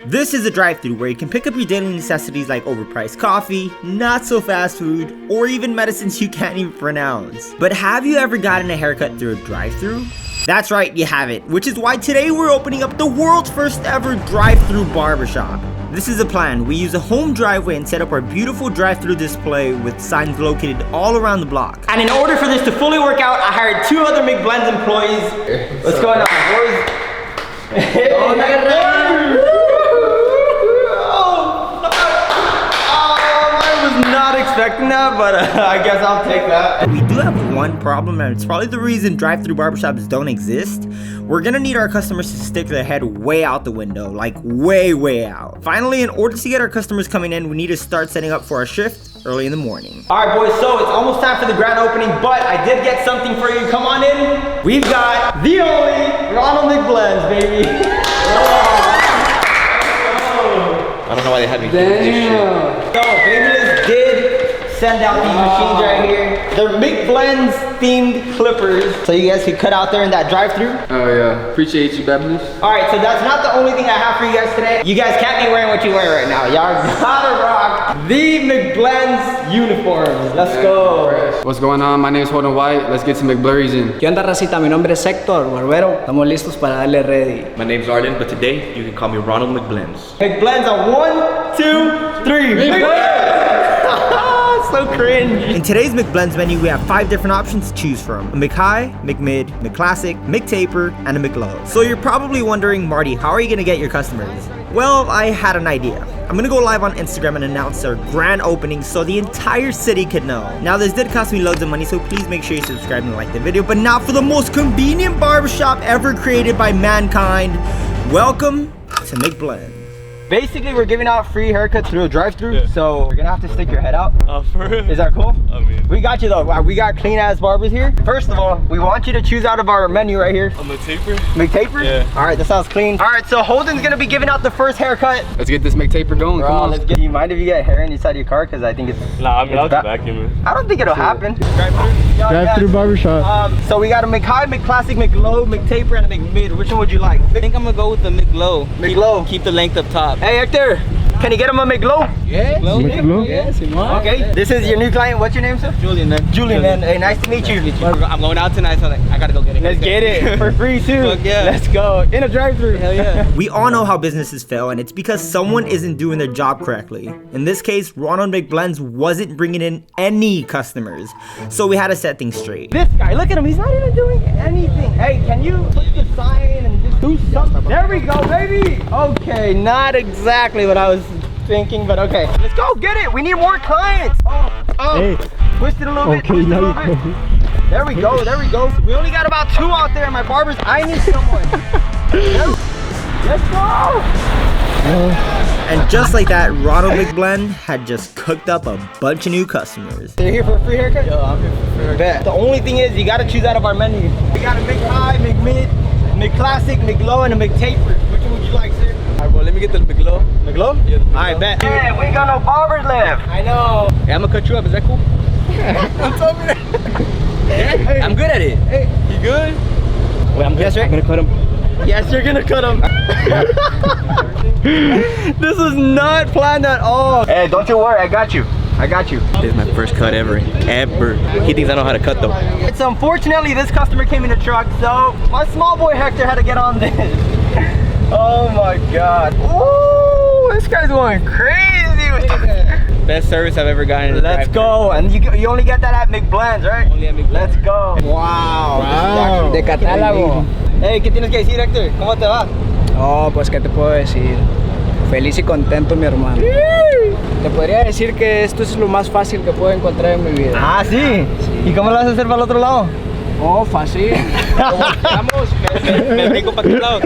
This is a drive-thru where you can pick up your daily necessities like overpriced coffee, not so fast food, or even medicines you can't even pronounce. But have you ever gotten a haircut through a drive-thru? That's right, you haven't, which is why today we're opening up the world's first ever drive-thru barbershop. This is the plan. We use a home driveway and set up our beautiful drive-thru display with signs located all around the block. And in order for this to fully work out, I hired 2 other McBlendz employees. What's going on, boys? Not expecting that, but I guess I'll take that. We do have one problem, and it's probably the reason drive-thru barbershops don't exist. We're gonna need our customers to stick their head way out the window, like way out. Finally, in order to get our customers coming in, we need to start setting up for our shift early in the morning. All right, boys, so it's almost time for the grand opening, but I did get something for you. Come on in. We've got the only Ronald McBlendz, baby. I don't know why they had me doing this shit. So, Babyliss did send out these machines right here. They're McBlendz themed clippers. So you guys could cut out there in that drive-thru. Oh yeah, appreciate you, Babyliss. Alright, so that's not the only thing I have for you guys today. You guys can't be wearing what you wear right now. Y'all gotta rock the McBlendz uniforms. Let's go. What's going on? My name is Holden White. Let's get some McBlurries in. ¿Qué onda, racita? Mi nombre es Héctor, barbero. Estamos listos para darle ready. My name's Arlen, but today you can call me Ronald McBlendz. McBlendz on 1, 2, 3. McBlendz! So cringe. In today's McBlendz menu, we have 5 different options to choose from. A McHigh, McMid, McClassic, McTaper, and a McLow. So you're probably wondering, Marty, how are you gonna get your customers? Well, I had an idea. I'm gonna go live on Instagram and announce our grand opening so the entire city could know. Now, this did cost me loads of money, so please make sure you subscribe and like the video, but not for the most convenient barbershop ever created by mankind. Welcome to McBlendz. Basically, we're giving out free haircuts through a drive-thru, so you're gonna have to stick your head out. For real? Is that cool? I mean, we got you though. We got clean-ass barbers here. First of all, we want you to choose out of our menu right here. a McTaper? McTaper? Yeah. All right, that sounds clean. All right, so Holden's gonna be giving out the first haircut. Let's get this McTaper going. Bro, Come on. let's get. Do you mind if you get hair inside your car? Because I think it's. Nah, I mean, I'll vacuum it. I don't think it'll happen. Drive-thru? Drive-thru barbershop. So we got a McHigh, McClassic, McLow, McTaper, and a McMid. Which one would you like? I think I'm gonna go with the McLow. McLow. Keep the length up top. Hey, Hector. Can you get him a McLow? Yeah. McLow? Yeah, Simon. Okay. This is your new client. What's your name, sir? Julian, man. Julian, man. Hey, nice to meet you. I'm going out tonight, so I gotta go get it. Let's get it for free too. Fuck yeah. Let's go in a drive-thru. Hell yeah. We all know how businesses fail, and it's because someone isn't doing their job correctly. In this case, Ronald McBlendz wasn't bringing in any customers, so we had to set things straight. This guy, look at him. He's not even doing anything. Hey, can you put the sign and just do something? There we go, baby. Okay, not exactly what I was thinking, but okay. Let's go get it. We need more clients. Oh, Hey. twist it a little bit. Okay, Twist it a now little you bit. There we go, there we go. We only got about 2 out there, my barbers. I need someone. Let's go. And just like that, Ronald McBlendz had just cooked up a bunch of new customers. They're here for a free haircut? Yo, I'm here for free haircut. Bet. The only thing is, you gotta choose out of our menu. We got a McHigh, McMid, McClassic, McLow, and a McTaper. Which one would you like, sir? Alright, well, let me get the McLow. McLow? Yeah, the McLow. Alright, bet. Hey, we got no barbers left. I know. Hey, I'm gonna cut you up. Is that cool? Hey. I'm good at it. Hey. You good? Wait, I'm good, sir? I'm gonna cut him. Yes, you're gonna cut him. This is not planned at all. Hey, don't you worry, I got you. I got you. This is my first cut ever. He thinks I know how to cut though. It's unfortunately this customer came in a truck, so my small boy Hector had to get on this. Oh my god. Ooh, this guy's going crazy with it. Best service I've ever gotten. Let's go. And you only get that at McBlendz, right? Only at McBlendz. Let's go. Wow. De catálogo. Hey, ¿qué tienes que decir, Hector? ¿Cómo te va? Oh, pues qué te puedo decir. Feliz y contento, mi hermano. Te podría decir que esto es lo más fácil que puedo encontrar en mi vida. Ah, ¿sí? ¿Y cómo lo vas a hacer para el otro lado? Oh, fácil. Vamos, me brinco para tu lado.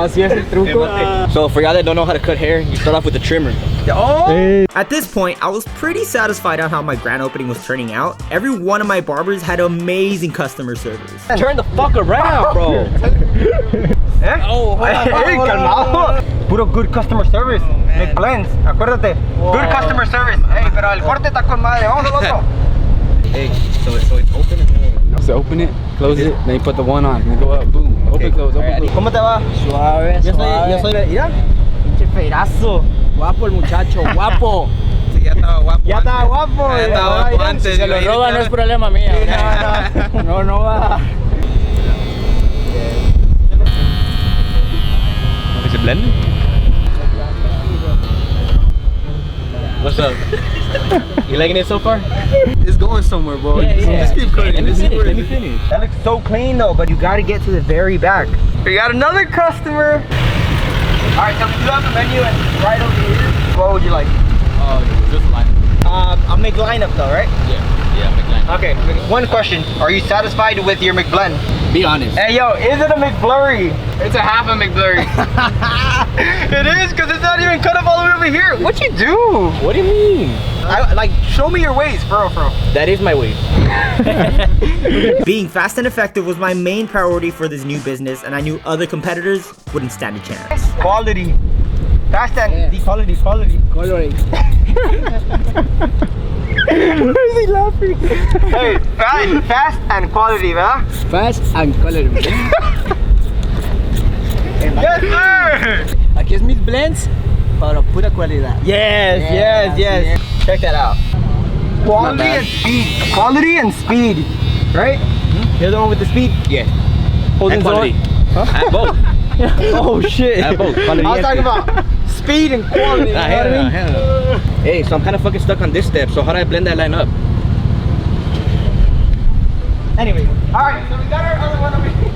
Así es el truco. So for y'all that don't know how to cut hair, you start off with a trimmer. Oh! Hey. At this point, I was pretty satisfied on how my grand opening was turning out. Every one of my barbers had amazing customer service. Turn the fuck around, bro. ¿Eh? Oh, Hey, calmado. Puro good customer service. McBlendz, acuérdate. Good customer service. Hey, pero el corte está con madre. Vamos al otro. Hey, so it's open and So open it, close it, then you put the one on, then go up, boom. Open, close, open, close. ¿Cómo te va? Suave, Yo soy, mira. Raperazo. Guapo el muchacho, guapo. Sí, ya estaba guapo. Ya estaba guapo. Ya estaba guapo antes. Si se lo roba no es problema mío. No va. Is it blended? What's up? You liking it so far? It's going somewhere, bro. Just keep cutting. Let me finish. That looks so clean though, but you gotta get to the very back. We got another customer. Alright, so we do have a menu and right over here. What would you like? Just like. I'll make lineup though, right? Yeah, McLaren. Okay, one question. Are you satisfied with your McBlend? Be honest. Hey yo, is it a McBlurry? It's a half a McBlurry. It is, because it's not even cut up all the way over here. What you do? What do you mean? Like, show me your ways, bro. That is my way. Being fast and effective was my main priority for this new business, and I knew other competitors wouldn't stand a chance. Quality. Fast and quality. Coloring. Why is he laughing? Hey, fast and quality, ¿verdad? Fast and coloring. Yes, sir! Aquí es MartyBlendz para pura calidad. Yes. Check that out. Quality and speed. Quality and speed. Right? You're the one with the speed? Yeah. Holding And quality. Huh? At both. Oh shit. At both. Quality I was and talking about speed and quality. You know what I mean? Hey, so I'm kind of fucking stuck on this step. So how do I blend that line up? Anyway, alright, so we got our other one over here.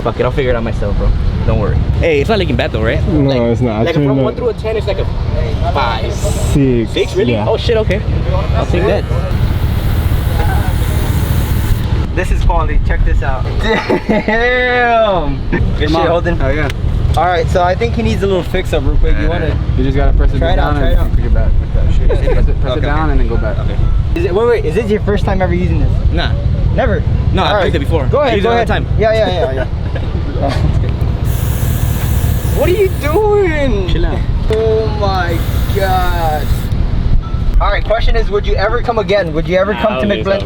Fuck it, I'll figure it out myself, bro. Don't worry. Hey, it's not looking bad though, right? No, it's not. Like Actually, from not. 1 through a 10, it's like a 5. 6. 6, really? Yeah. Oh shit, okay. I'll take that. This is quality, check this out. Damn! Good shit, Holden. Oh yeah. Alright, so I think he needs a little fix up real quick. You wanna You just gotta press it Try it out, down try it out. and pick it back. Like that. Press it down and then go back. Okay. wait, is this your first time ever using this? Nah. Never? No, I've used it before. Go I ahead, use go it all ahead. the time. Yeah. What are you doing? Chill out. Oh my god. Alright, question is, would you ever come again? Would you ever come to McBlendz?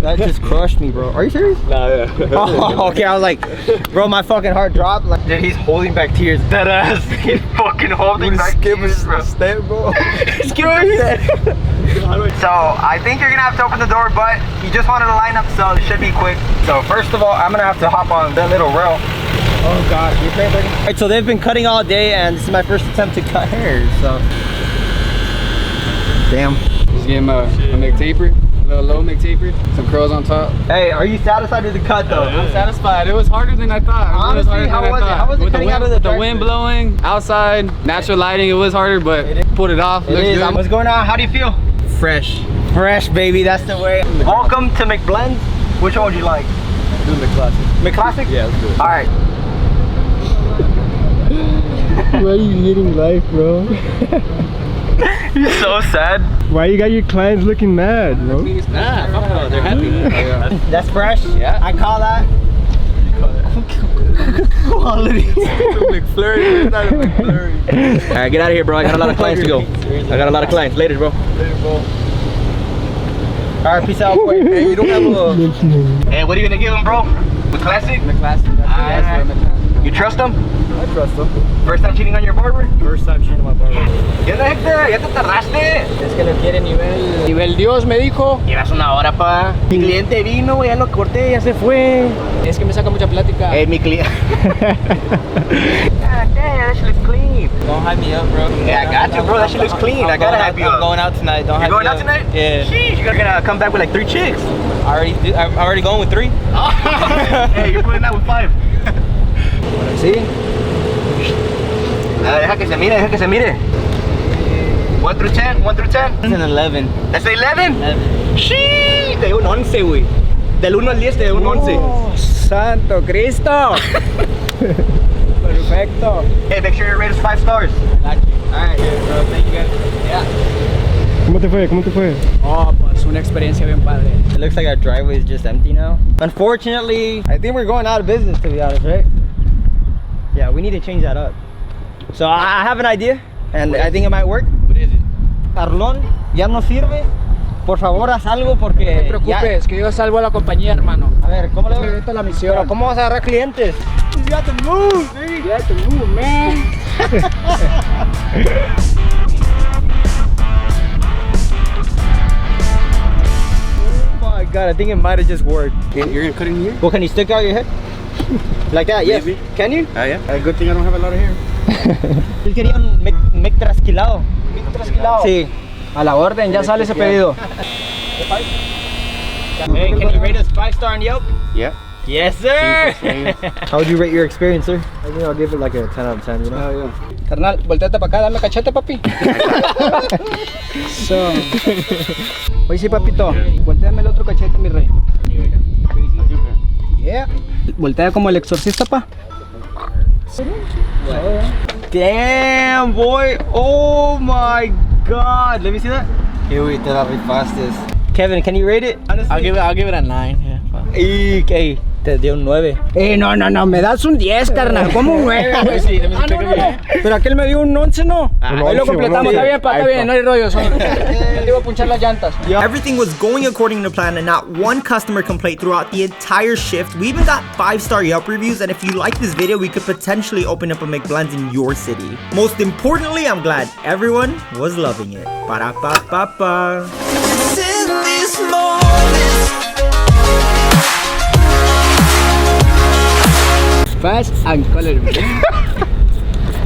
That just crushed me, bro. Are you serious? Nah, yeah. Oh, okay, I was like, bro, my fucking heart dropped. Like, dude, he's holding back tears. Dead ass. He's fucking holding back tears, bro. Step, bro. Skip a step. So, I think you're gonna have to open the door, but you just wanted to line up, so it should be quick. So, first of all, I'm gonna have to hop on that little rail. Oh god, you okay, buddy? Alright, so they've been cutting all day, and this is my first attempt to cut hair, so. Damn. Just give him a McTaper, a little low McTaper, some curls on top. Hey, are you satisfied with the cut though? I'm satisfied. It was harder than I thought. Honestly, how was it? How was it With cutting the out wind, of the the wind blowing outside, natural lighting, it was harder, but pulled it off. It Looks is. good. What's going on? How do you feel? Fresh. Fresh, baby. That's the way. Welcome to McBlendz. Which one would you like? Do the classic. McClassic? Yeah, let's do it. All right. Why are you hating life, bro? You're so sad. Why you got your clients looking mad, bro? Nah, fuck no, they're happy. That's fresh. Yeah. I call that. Quality. McFlurry, it's not a McFlurry. Alright, get out of here, bro. I got a lot of clients to go. I got a lot of clients. Later, bro. All right, peace out, boy. Hey, you don't have a... Hey, what are you gonna give him, bro? The classic? The classic. That's where I'm at. You trust him? I trust them. First time cheating on your barber? First time cheating on my barber. ¿Qué onda, Héctor? ¿Ya te tardaste? Es que lo quiere nivel Dios, me dijo. Llevas una hora, pa. Mi cliente vino, güey, ya lo corté, ya se fue. Es que me saca mucha plática. Hey, mi cliente. God damn, that shit looks clean. Don't hype me up, bro. Yeah, I got you, bro. That shit looks clean. I gotta hype you I'm up. going out tonight. Don't You hype going me out up. tonight? Yeah. Sheesh, you're gonna come back with like 3 chicks. I'm already going with 3. Hey, you're putting that with 5. See? Deja que se mire, deja que se mire. 1 through 10, 1 through 10. It's an 11. That's 11? 11. Sheesh, te doy un 11, güey. Del 1 al 10 te doy un 11. Oh, Santo Cristo. Perfecto. Hey, make sure your rate is 5 stars. Got you. Alright, Bro, thank you guys. yeah. ¿Cómo te fue? ¿Cómo te fue? Oh, pues una experiencia bien padre. It looks like our driveway is just empty now. Unfortunately, I think we're going out of business, to be honest, right? Yeah, we need to change that up. So I have an idea, and I think it might work. What is it? Arlón ya no sirve por favor, haz algo porque... No te preocupes, que yo salvo a la compañía, hermano. A ver, ¿cómo le Esta es la misión. Pero ¿cómo vas a agarrar clientes? You got to move, baby. You got to move, man. Oh my god, I think it might have just worked. You're gonna cut in here? Well, can you stick out your head? Like that, yes. Maybe. Can you? Yeah. Good thing I don't have a lot of hair. Él quería un mic trasquilado. Sí. A la orden, ya sale ese pedido. Hey, can you rate us 5-star on Yelp? Yeah. Yes, sir. How would you rate your experience, sir? I think I'll give it like a 10 out of 10, you know? Oh, yeah. Carnal, volteate para acá, dame cachete, papi. So. Oye, sí, papito. Volteame el otro cachete, mi rey. Yeah. Voltea como el exorcista, pa. Damn, boy. Oh my god. Let me see that. Here we te la rifaste. Kevin, can you rate it? Honestly? I'll give it a 9. Yeah. Y, hey, te dio un 9. No, me das un 10, carnal. ¿Cómo un 9, güey? Sí, no. Pero aquel me dio un 11, ¿no? Ahí lo 11, completamos, un 11. está bien, pa, está bien, no hay rollo, sobre. Ya te iba a punchar las llantas. Everything was going according to plan and not one customer complaint throughout the entire shift. We even got 5-star Yelp reviews, and if you like this video, we could potentially open up a McBlendz in your city. Most importantly, I'm glad everyone was loving it. Ba-da-ba-ba-ba. Fast and color.